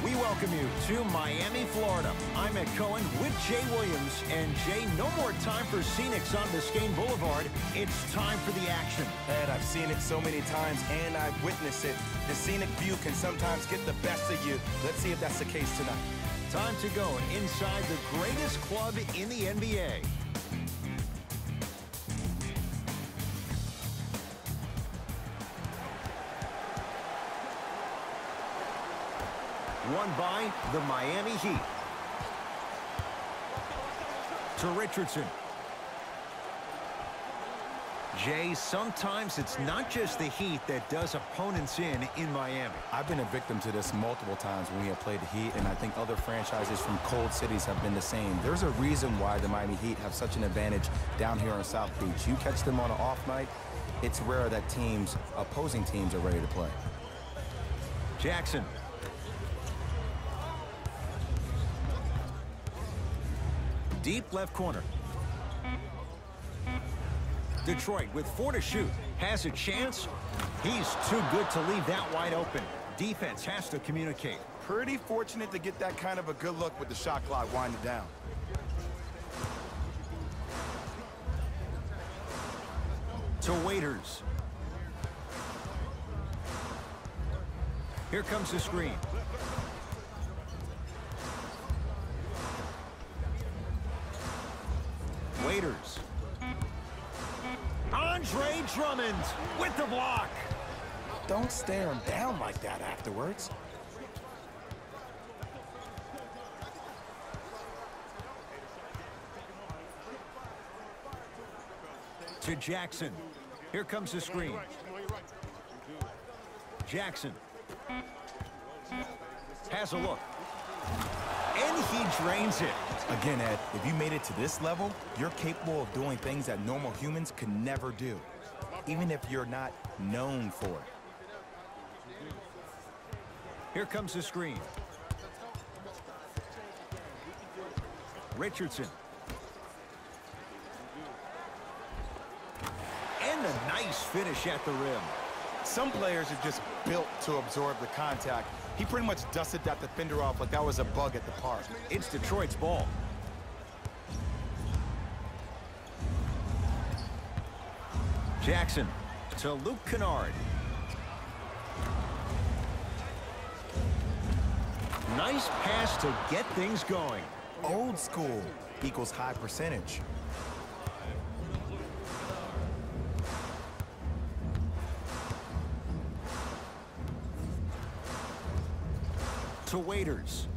We welcome you to Miami, Florida. I'm Ed Cohen with Jay Williams. And Jay, no more time for scenics on Biscayne Boulevard. It's time for the action. Ed, I've seen it so many times, and I've witnessed it. The scenic view can sometimes get the best of you. Let's see if that's the case tonight. Time to go inside the greatest club in the NBA. Won by the Miami Heat. To Richardson. Jay, sometimes it's not just the Heat that does opponents in Miami. I've been a victim to this multiple times when we have played the Heat, and I think other franchises from cold cities have been the same. There's a reason why the Miami Heat have such an advantage down here on South Beach. You catch them on an off night, it's rare that opposing teams are ready to play. Jackson. Deep left corner. Detroit with 4 to shoot. Has a chance. He's too good to leave that wide open. Defense has to communicate. Pretty fortunate to get that kind of a good look with the shot clock winding down. To Waiters. Here comes the screen. Waiters. Andre Drummond with the block. Don't stare him down like that afterwards. To Jackson. Here comes the screen. Jackson. Has a look. And he drains it. Again, Ed, if you made it to this level, you're capable of doing things that normal humans could never do, even if you're not known for it. Here comes the screen. Richardson. And a nice finish at the rim. Some players are just built to absorb the contact. He pretty much dusted that defender off like that was a bug at the park. It's Detroit's ball. Jackson to Luke Kennard. Nice pass to get things going. Old school equals high percentage. To Waiters.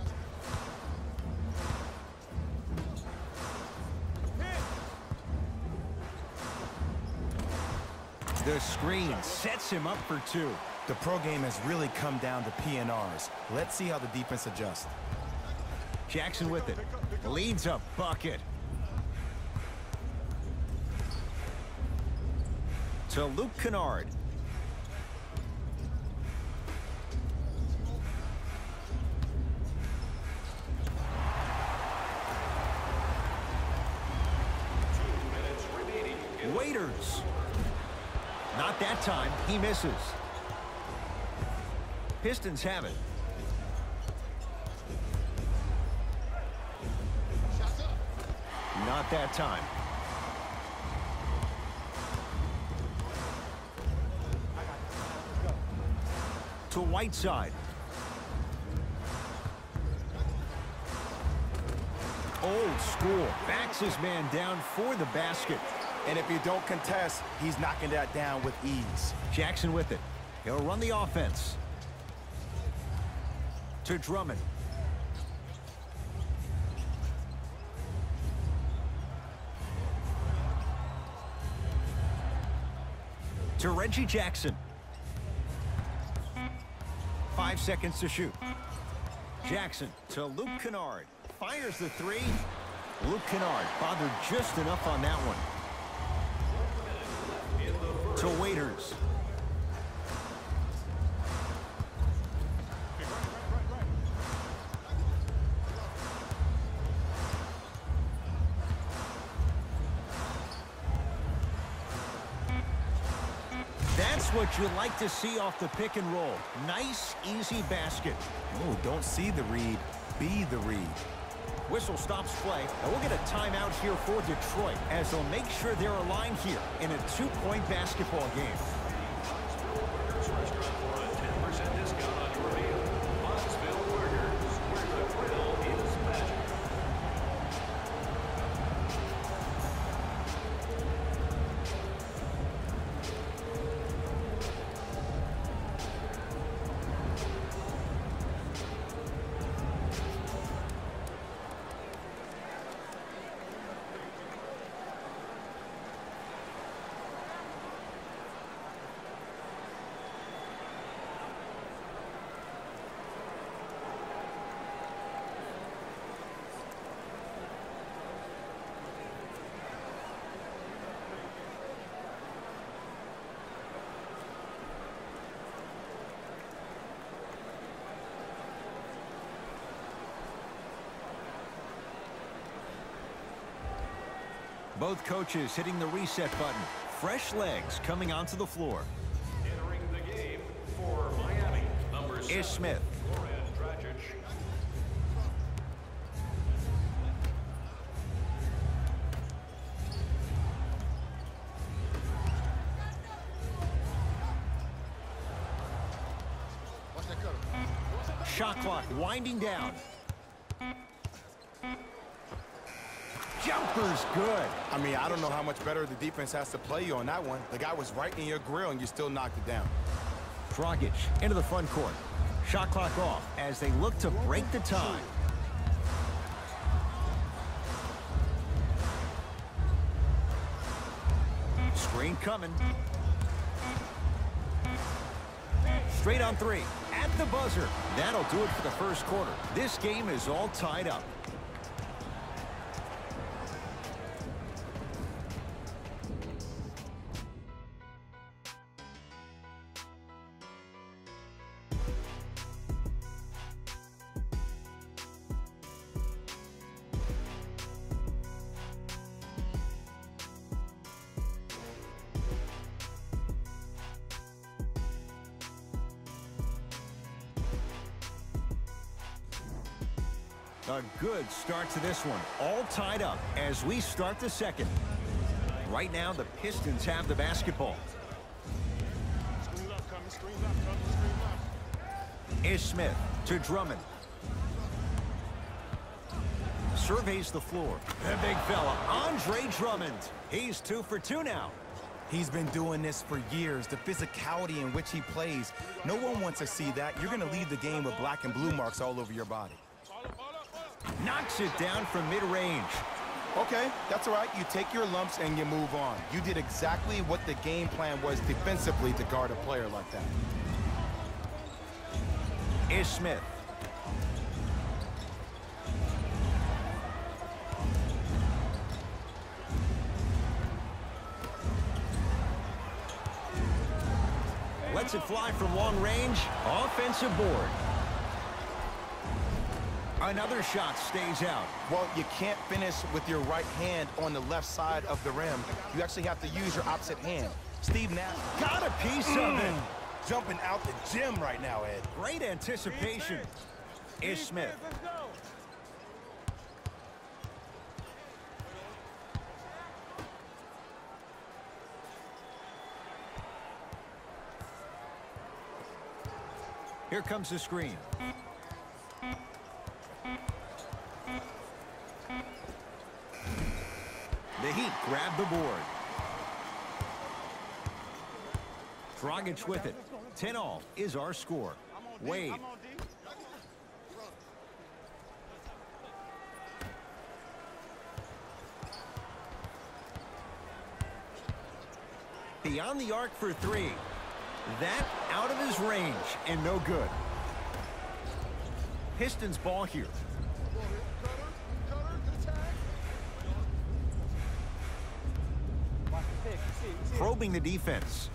The screen sets him up for 2. The pro game has really come down to PNRs. Let's see how the defense adjusts. Jackson with it. Leads a bucket. To Luke Kennard. Waiters. Not that time. He misses. Pistons have it. Not that time. To Whiteside. Old school. Backs his man down for the basket. And if you don't contest, he's knocking that down with ease. Jackson with it. He'll run the offense. To Drummond. To Reggie Jackson. 5 seconds to shoot. Jackson to Luke Kennard. Fires the 3. Luke Kennard bothered just enough on that one. To Waiters. That's Just what you like to see off the pick and roll. Nice, easy basket. Oh, don't see the read, be the read. Whistle stops play, and we'll get a timeout here for Detroit as they'll make sure they're aligned here in a 2-point basketball game. Both coaches hitting the reset button. Fresh legs coming onto the floor. Entering the game for Miami, number 7, Ish Smith. Shot clock winding down. Jumper's good. I mean, I don't know how much better the defense has to play you on that one. The guy was right in your grill, and you still knocked it down. Dragic into the front court. Shot clock off as they look to break the tie. Screen coming. Straight on three. At the buzzer. That'll do it for the first quarter. This game is all tied up. A good start to this one. All tied up as we start the second. Right now, the Pistons have the basketball. Ish Smith to Drummond. Surveys the floor. The big fella, Andre Drummond. He's 2 for 2 now. He's been doing this for years. The physicality in which he plays. No one wants to see that. You're going to leave the game with black and blue marks all over your body. Knocks it down from mid-range. Okay, that's all right. You take your lumps and you move on. You did exactly what the game plan was defensively to guard a player like that. Ish Smith. Lets it fly from long range. Offensive board. Another shot stays out. Well, you can't finish with your right hand on the left side of the rim. You actually have to use your opposite hand. Steve Nash got a piece of it. Jumping out the gym right now, Ed. Great anticipation. Ish Smith. Here comes the screen. The Heat grab the board. Dragic with it. 10-all is our score. Wade. Beyond the arc for 3. That out of his range and no good. Pistons ball here. Probing the defense.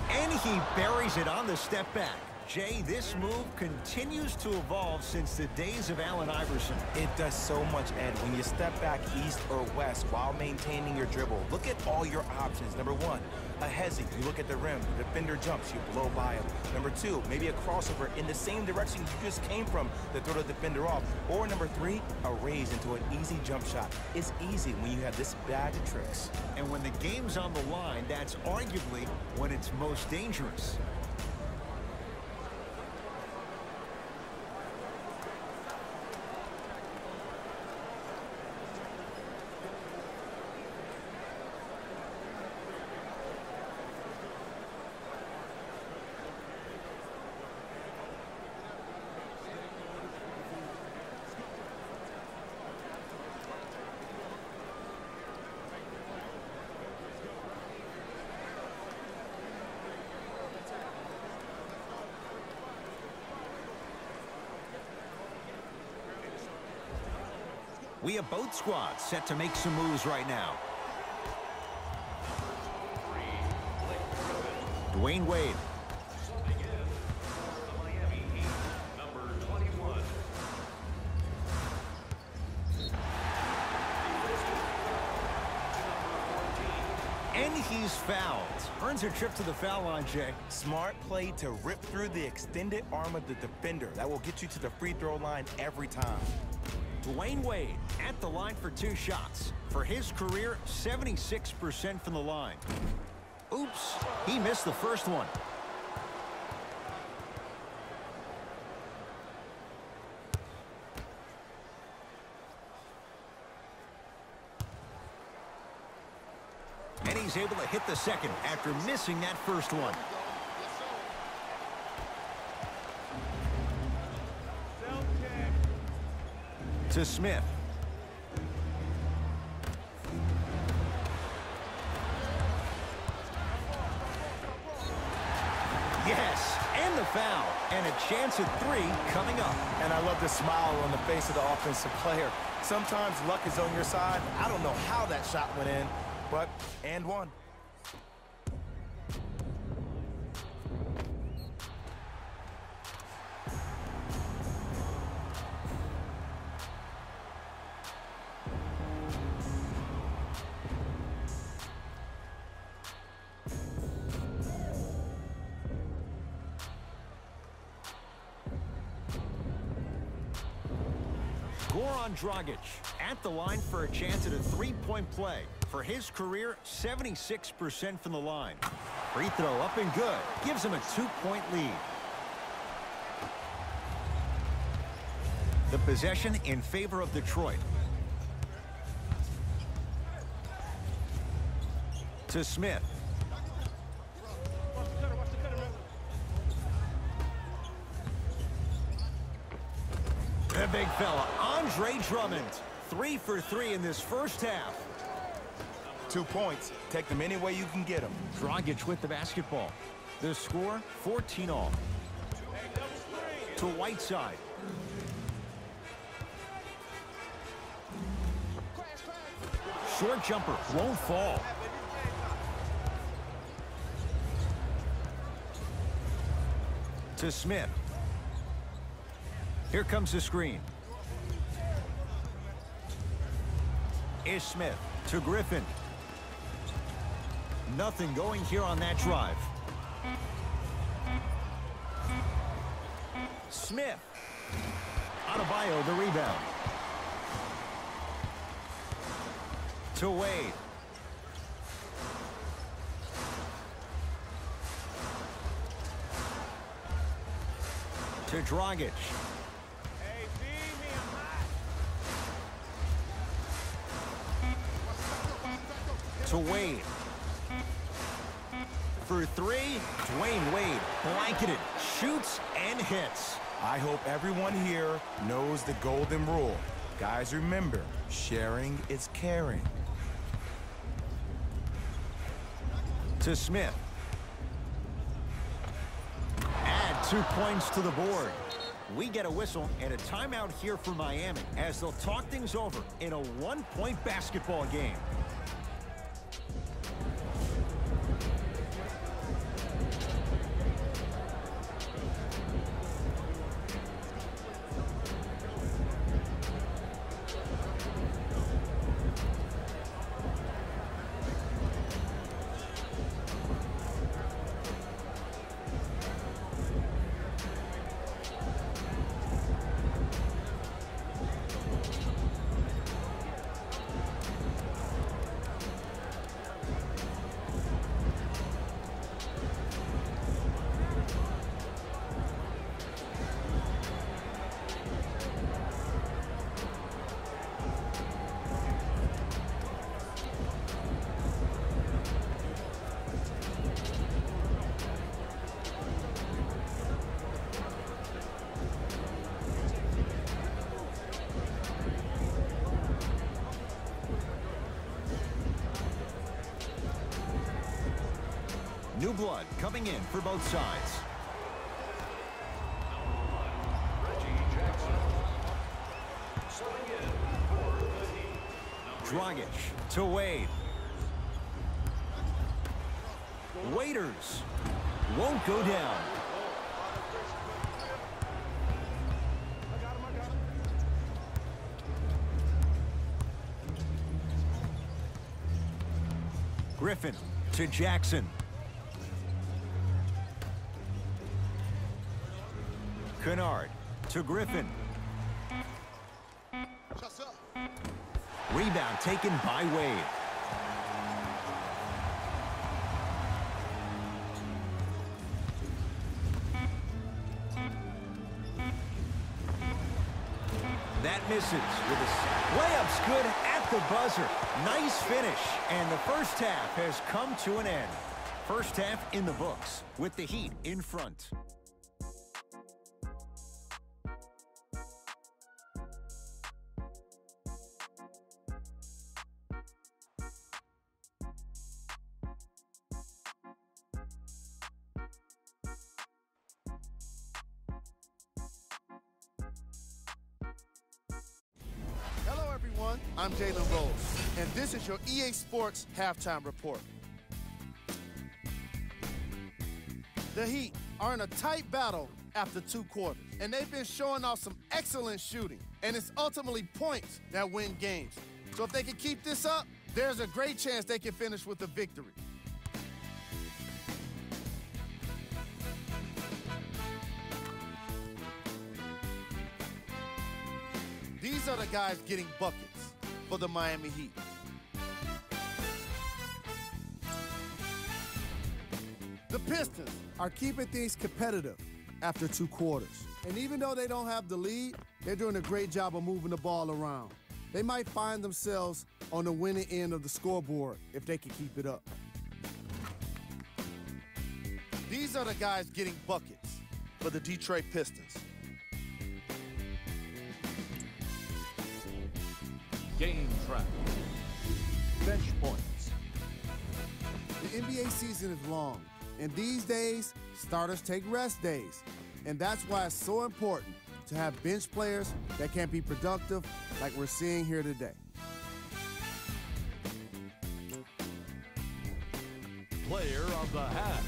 And he buries it on the step back. Jay, this move continues to evolve since the days of Allen Iverson. It does so much, Ed. When you step back east or west while maintaining your dribble, look at all your options. Number one, a hezzy. You look at the rim. The defender jumps. You blow by him. Number two, maybe a crossover in the same direction you just came from to throw the defender off. Or number three, a raise into an easy jump shot. It's easy when you have this bag of tricks. And when the game's on the line, that's arguably when it's most dangerous. We have both squads set to make some moves right now. Dwayne Wade. Subbing in for the Miami Heat, number 21. And he's fouled. Earns a trip to the foul line, Jay. Smart play to rip through the extended arm of the defender. That will get you to the free throw line every time. Dwayne Wade at the line for 2 shots. For his career, 76% from the line. Oops, he missed the first one. And he's able to hit the second after missing that first one. To Smith. Yes, and the foul. And a chance at 3 coming up. And I love the smile on the face of the offensive player. Sometimes luck is on your side. I don't know how that shot went in, but and one. Goran Dragic at the line for a chance at a 3-point play. For his career, 76% from the line. Free throw up and good. Gives him a 2-point lead. The possession in favor of Detroit. To Smith. The big fella, Andre Drummond. 3 for 3 in this first half. 2 points. Take them any way you can get them. Dragic with the basketball. The score, 14 all. To Whiteside. Short jumper, won't fall. To Smith. Here comes the screen. Ish Smith to Griffin. Nothing going here on that drive. Smith. Adebayo the rebound. To Wade. To Dragic. To Wade. For 3, Dwayne Wade blanketed, shoots and hits. I hope everyone here knows the golden rule. Guys, remember, sharing is caring. To Smith. Add 2 points to the board. We get a whistle and a timeout here for Miami as they'll talk things over in a 1-point basketball game. New blood coming in for both sides. Dragic to Wade. Waiters won't go down. Griffin to Jackson. Kennard to Griffin. Rebound taken by Wade. That misses with a layup's good at the buzzer. Nice finish, and the first half has come to an end. First half in the books with the Heat in front. Hello, everyone. I'm Jalen Rose, and this is your EA Sports Halftime Report. The Heat are in a tight battle after 2 quarters, and they've been showing off some excellent shooting, and it's ultimately points that win games. So if they can keep this up, there's a great chance they can finish with a victory. These are the guys getting buckets for the Miami Heat. The Pistons are keeping things competitive after 2 quarters. And even though they don't have the lead, they're doing a great job of moving the ball around. They might find themselves on the winning end of the scoreboard if they can keep it up. These are the guys getting buckets for the Detroit Pistons. Game track. Bench points. The NBA season is long, and these days, starters take rest days. And that's why it's so important to have bench players that can be productive like we're seeing here today. Player of the half.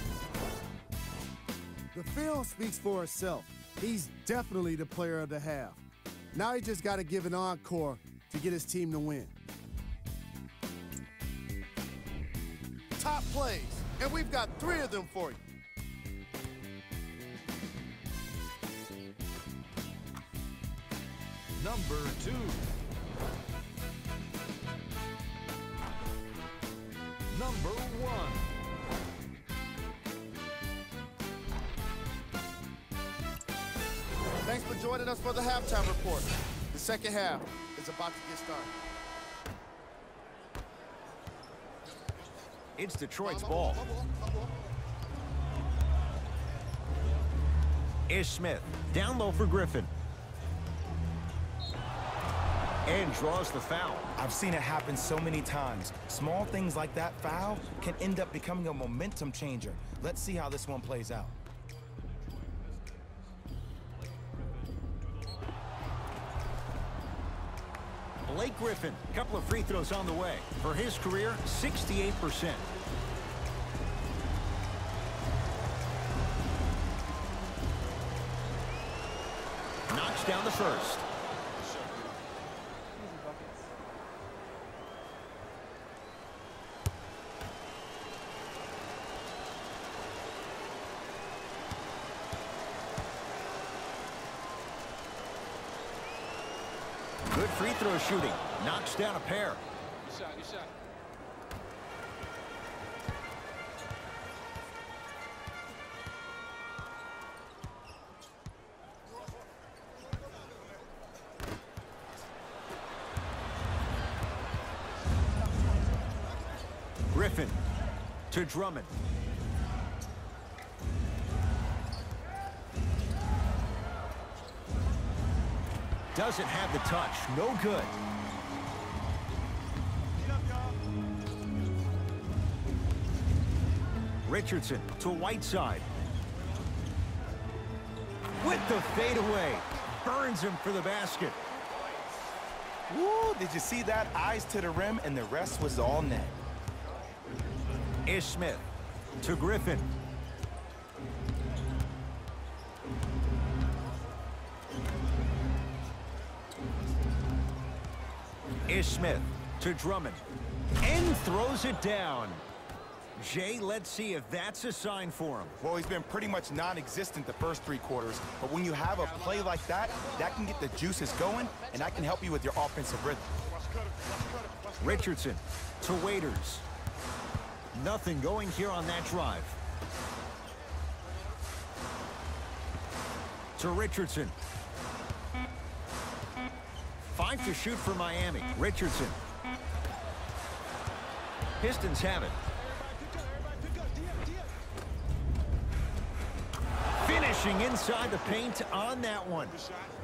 The film speaks for itself. He's definitely the player of the half. Now he just got to give an encore to get his team to win. Top plays, and we've got 3 of them for you. Number 2. Number 1. Thanks for joining us for the halftime report. The second half is about to get started. It's Detroit's ball. Ish Smith down low for Griffin. And draws the foul. I've seen it happen so many times. Small things like that foul can end up becoming a momentum changer. Let's see how this one plays out. Blake Griffin, a couple of free throws on the way. For his career, 68%. Knocks down the first. Good free throw shooting. Knocks down a pair. Good shot. Griffin to Drummond. Doesn't have the touch. No good. Richardson to Whiteside. With the fadeaway. Burns him for the basket. Woo, did you see that? Eyes to the rim, and the rest was all net. Ish Smith to Griffin. Ish Smith to Drummond. And throws it down. Jay, let's see if that's a sign for him. Well, he's been pretty much non-existent the first 3 quarters, but when you have a play like that, that can get the juices going, and that can help you with your offensive rhythm. Richardson to Waiters. Nothing going here on that drive. To Richardson. 5 to shoot for Miami. Richardson. Pistons have it. Finishing inside the paint on that one.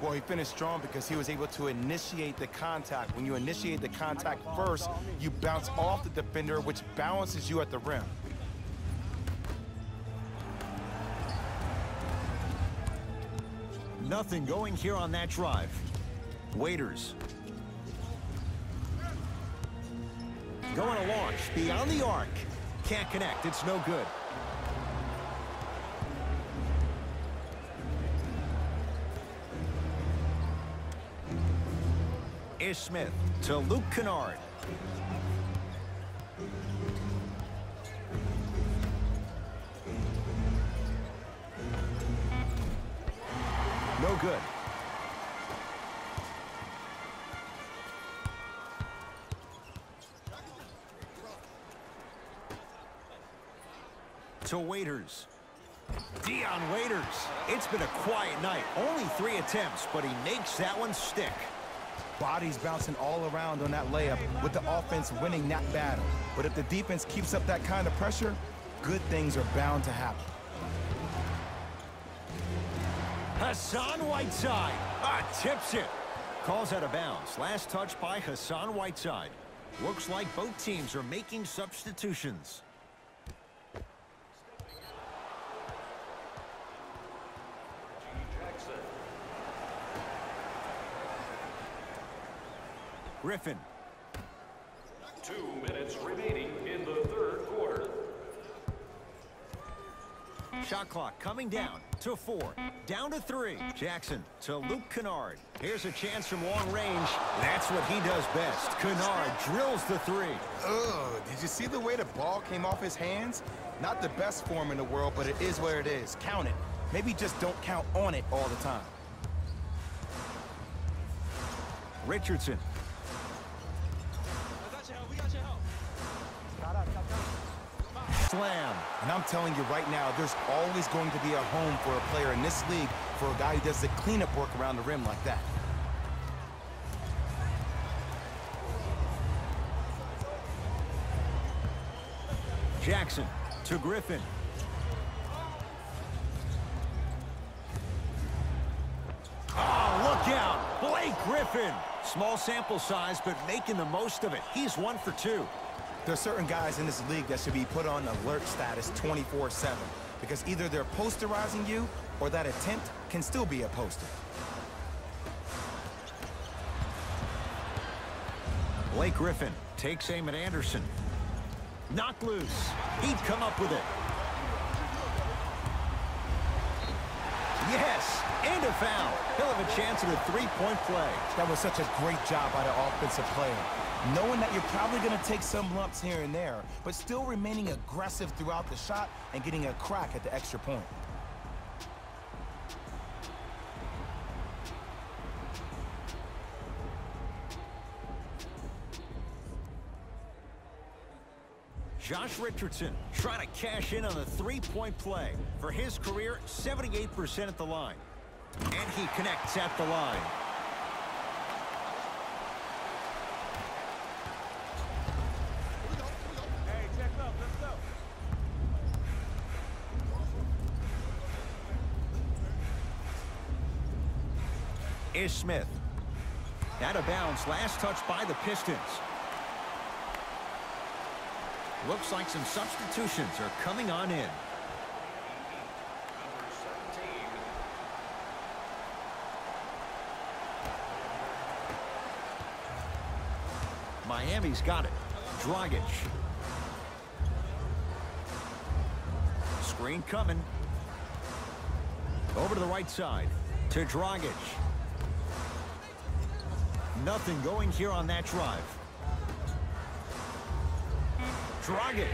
Well, he finished strong because he was able to initiate the contact. When you initiate the contact first, you bounce off the defender, which balances you at the rim. Nothing going here on that drive. Waiters. Going to launch beyond the arc. Can't connect. It's no good. Ish Smith to Luke Kennard. No good. To Waiters. Dion Waiters. It's been a quiet night. Only 3 attempts, but he makes that one stick. Bodies bouncing all around on that layup with the offense winning that battle. But if the defense keeps up that kind of pressure, good things are bound to happen. Hassan Whiteside. Tips it. Calls out of bounds. Last touch by Hassan Whiteside. Looks like both teams are making substitutions. Griffin. 2 minutes remaining in the third quarter. Shot clock coming down to 4. Down to 3. Jackson to Luke Kennard. Here's a chance from long range. That's what he does best. Kennard drills the 3. Ugh, did you see the way the ball came off his hands? Not the best form in the world, but it is what it is. Count it. Maybe just don't count on it all the time. Richardson. Slam. And I'm telling you right now, there's always going to be a home for a player in this league for a guy who does the cleanup work around the rim like that. Jackson to Griffin. Oh, look out. Blake Griffin. Small sample size, but making the most of it. He's 1 for 2. There are certain guys in this league that should be put on alert status 24/7 because either they're posterizing you or that attempt can still be a poster. Blake Griffin takes aim at Anderson. Knocked loose. He'd come up with it. Yes, and a foul. He'll have a chance at a 3-point play. That was such a great job by the offensive player. Knowing that you're probably going to take some lumps here and there, but still remaining aggressive throughout the shot and getting a crack at the extra point. Josh Richardson trying to cash in on the 3-point play. For his career, 78% at the line. And he connects at the line. Ish Smith. Out of bounds. Last touch by the Pistons. Looks like some substitutions are coming on in. Number 17. Miami's got it. Dragic. Screen coming. Over to the right side. To Dragic. Nothing going here on that drive. Dragic.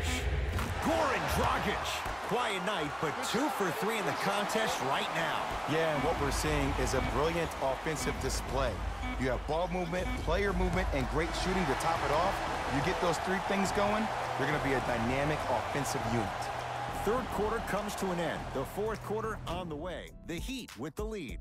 Goran Dragic. Quiet night, but 2 for 3 in the contest right now. Yeah, and what we're seeing is a brilliant offensive display. You have ball movement, player movement, and great shooting to top it off. You get those 3 things going, you're going to be a dynamic offensive unit. Third quarter comes to an end. The fourth quarter on the way. The Heat with the lead.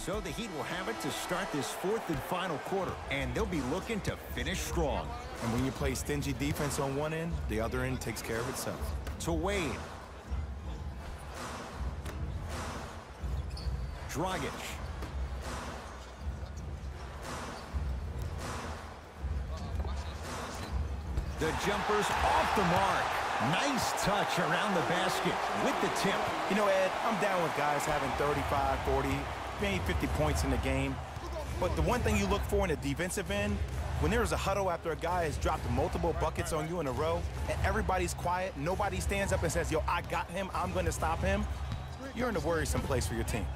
So the Heat will have it to start this fourth and final quarter, and they'll be looking to finish strong. And when you play stingy defense on one end, the other end takes care of itself. To Wade. Dragic. The jumper's off the mark. Nice touch around the basket with the tip. You know, Ed, I'm down with guys having 35, 40, maybe 50 points in the game. But the one thing you look for in the defensive end, when there's a huddle after a guy has dropped multiple buckets on you in a row, and everybody's quiet, nobody stands up and says, yo, I got him, I'm going to stop him, you're in a worrisome place for your team.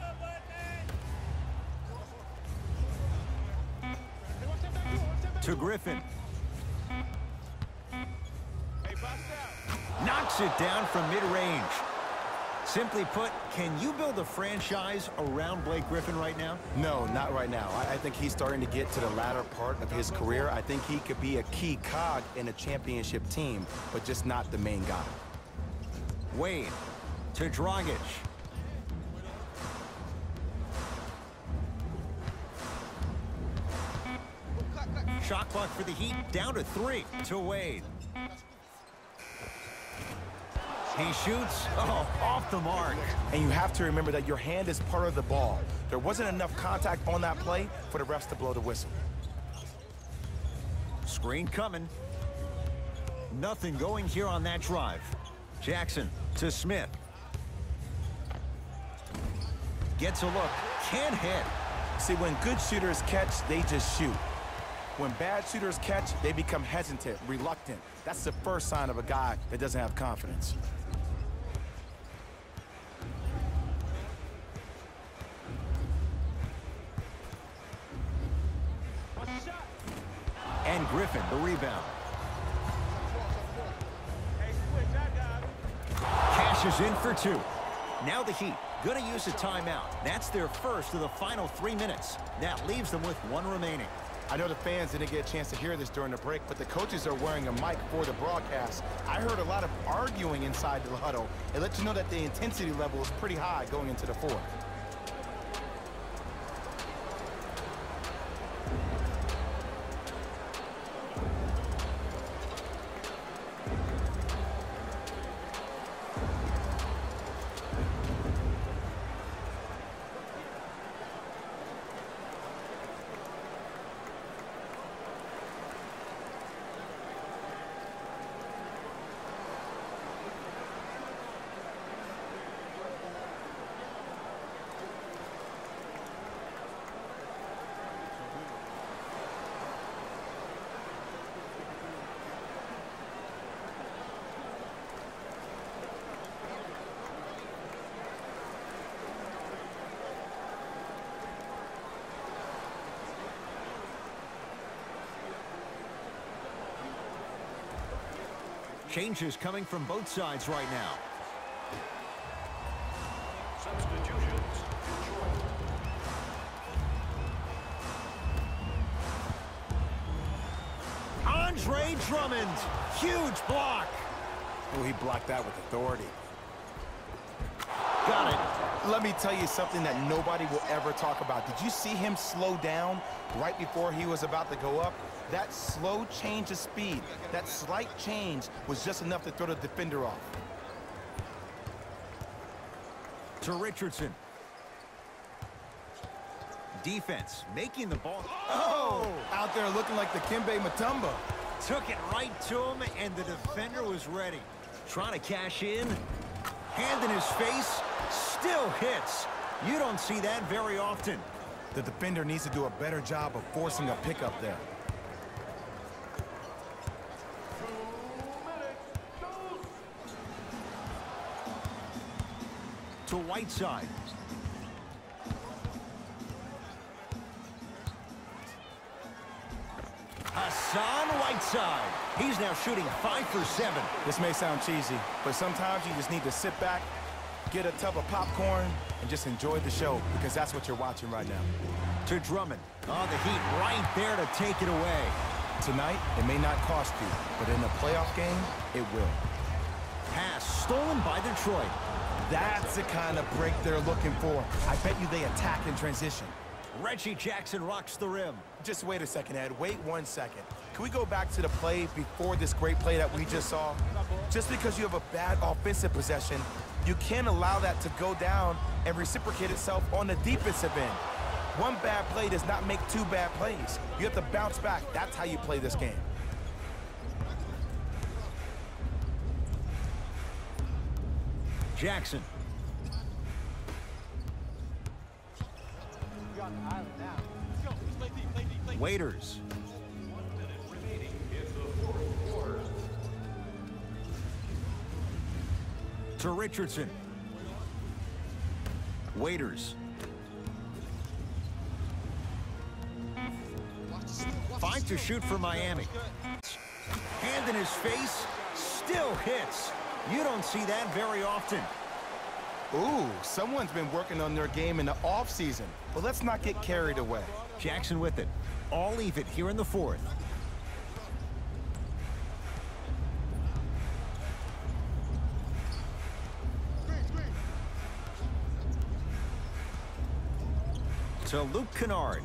To Griffin. Knocks it down from mid-range. Simply put, can you build a franchise around Blake Griffin right now? No, not right now. I think he's starting to get to the latter part of his career. I think he could be a key cog in a championship team, but just not the main guy. Wade to Dragic. Shot clock for the Heat, down to 3 to Wade. He shoots, off the mark. And you have to remember that your hand is part of the ball. There wasn't enough contact on that play for the refs to blow the whistle. Screen coming. Nothing going here on that drive. Jackson to Smith. Gets a look, can't hit. See, when good shooters catch, they just shoot. When bad shooters catch, they become hesitant, reluctant. That's the first sign of a guy that doesn't have confidence. And Griffin, the rebound. Cashes in for 2. Now the Heat going to use a timeout. That's their first of the final 3 minutes. That leaves them with 1 remaining. I know the fans didn't get a chance to hear this during the break, but the coaches are wearing a mic for the broadcast. I heard a lot of arguing inside the huddle. It lets you know that the intensity level is pretty high going into the fourth. Changes coming from both sides right now. Substitutions. Andre Drummond, huge block. Oh, he blocked that with authority. Got it. Let me tell you something that nobody will ever talk about. Did you see him slow down right before he was about to go up? That slow change of speed, that slight change was just enough to throw the defender off. To Richardson. Defense making the ball. Oh! Out there looking like the Kimbe Mutombo. Took it right to him, and the defender was ready. Trying to cash in. Hand in his face. Still hits. You don't see that very often. The defender needs to do a better job of forcing a pickup there. To Whiteside. Hassan Whiteside. He's now shooting 5 for 7. This may sound cheesy, but sometimes you just need to sit back, get a tub of popcorn, and just enjoy the show, because that's what you're watching right now. To Drummond. Oh, the Heat right there to take it away. Tonight, it may not cost you, but in a playoff game, it will. Pass stolen by Detroit. That's the kind of break they're looking for. I bet you they attack in transition. Reggie Jackson rocks the rim. Just wait a second, Ed. Wait 1 second. Can we go back to the play before this great play that we just saw? Just because you have a bad offensive possession, you can't allow that to go down and reciprocate itself on the defensive end. One bad play does not make 2 bad plays. You have to bounce back. That's how you play this game. Jackson. Waiters. 1 minute remaining in the fourth quarter. To Richardson. Waiters. 5 to shoot for Miami. Hand in his face. Still hits. You don't see that very often. Ooh, someone's been working on their game in the offseason. But let's not get carried away. Jackson with it. All even here in the fourth. To Luke Kennard.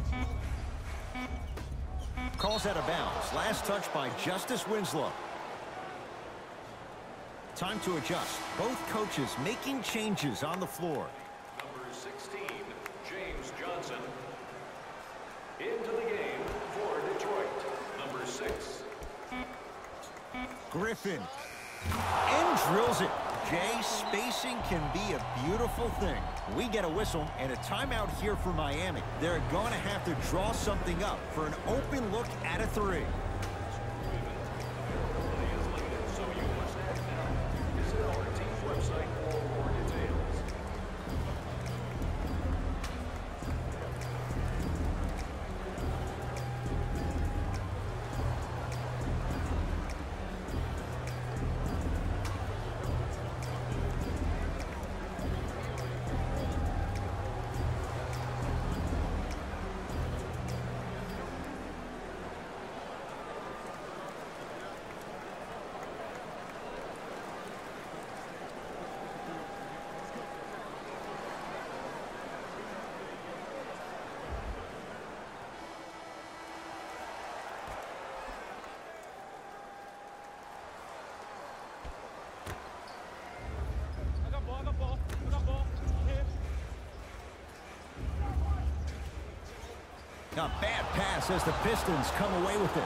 Calls out of bounds. Last touch by Justice Winslow. Time to adjust. Both coaches making changes on the floor. Number 16, James Johnson. Into the game for Detroit. Number 6. Griffin. And drills it. Jay, spacing can be a beautiful thing. We get a whistle and a timeout here for Miami. They're going to have to draw something up for an open look at a 3. So you must act now. Visit our team's website for more details. A bad pass as the Pistons come away with it.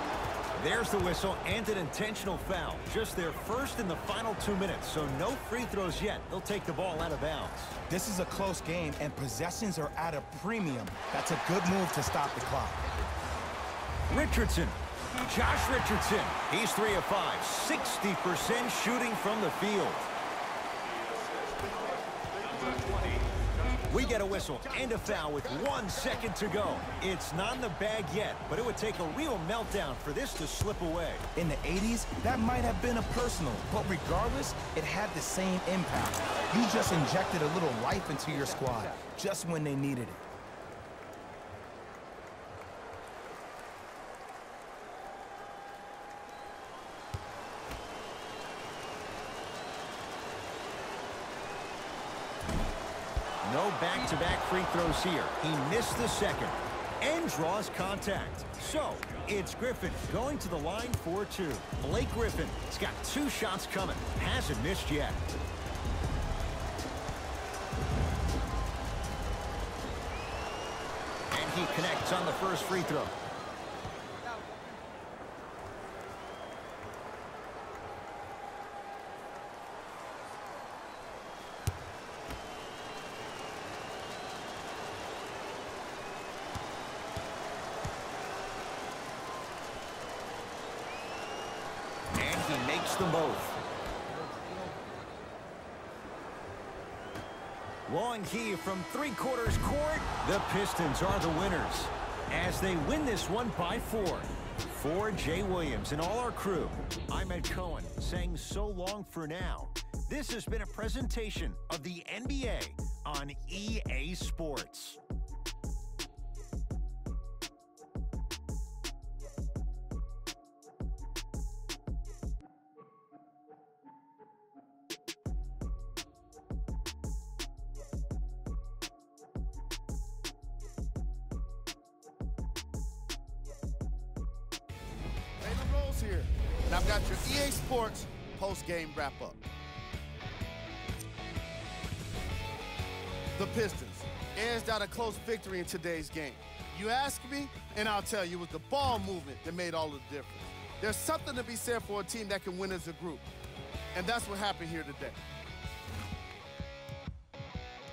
There's the whistle and an intentional foul. Just their first in the final 2 minutes, so no free throws yet. They'll take the ball out of bounds. This is a close game, and possessions are at a premium. That's a good move to stop the clock. Richardson. Josh Richardson. He's 3 of 5. 60% shooting from the field. We get a whistle and a foul with 1 second to go. It's not in the bag yet, but it would take a real meltdown for this to slip away. In the 80s, that might have been a personal, but regardless, it had the same impact. You just injected a little life into your squad, just when they needed it. No back-to-back free throws here. He missed the second and draws contact. So it's Griffin going to the line for two. Blake Griffin has got 2 shots coming. Hasn't missed yet. And he connects on the first free throw. He makes them both. Long He from 3/4 court. The Pistons are the winners as they win this one by 4. For Jay Williams and all our crew, I'm Ed Cohen saying so long for now. This has been a presentation of the NBA on EA Sports. Here, and I've got your EA Sports post-game wrap-up. The Pistons edged out a close victory in today's game. You ask me, and I'll tell you, it was the ball movement that made all the difference. There's something to be said for a team that can win as a group, and that's what happened here today.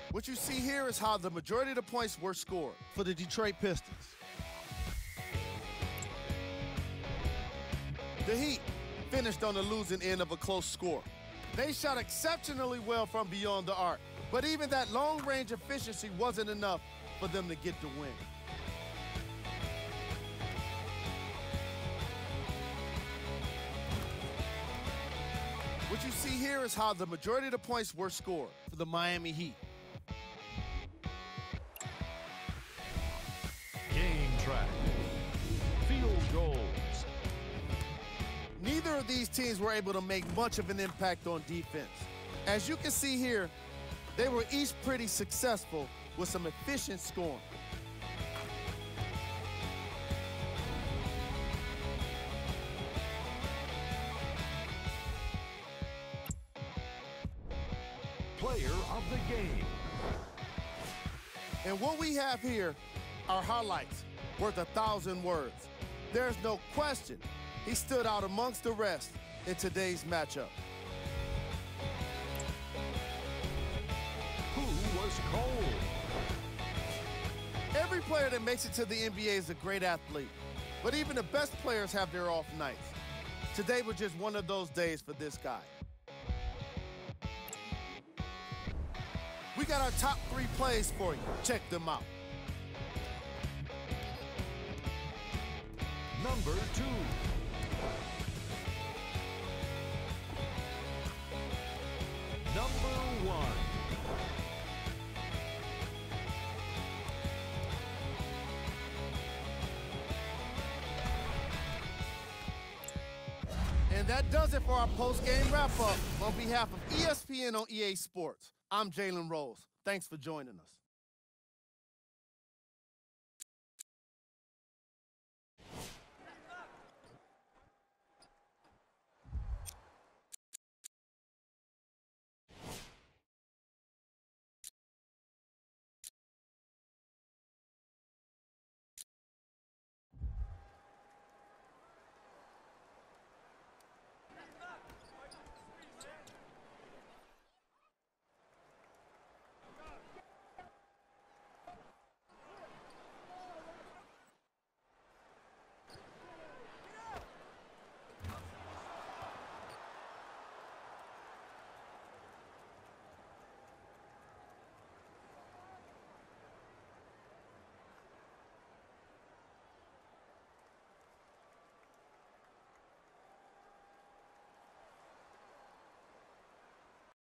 What you see here is how the majority of the points were scored for the Detroit Pistons. The Heat finished on the losing end of a close score. They shot exceptionally well from beyond the arc, but even that long-range efficiency wasn't enough for them to get the win. What you see here is how the majority of the points were scored for the Miami Heat. Game track. Field goals. Neither of these teams were able to make much of an impact on defense. As you can see here, they were each pretty successful with some efficient scoring. Player of the game. And what we have here are highlights worth 1,000 words. There's no question he stood out amongst the rest in today's matchup. Who was cold? Every player that makes it to the NBA is a great athlete, but even the best players have their off nights. Today was just one of those days for this guy. We got our top 3 plays for you. Check them out. Number 2. Number 1. And that does it for our post-game wrap-up. On behalf of ESPN on EA Sports, I'm Jalen Rose. Thanks for joining us.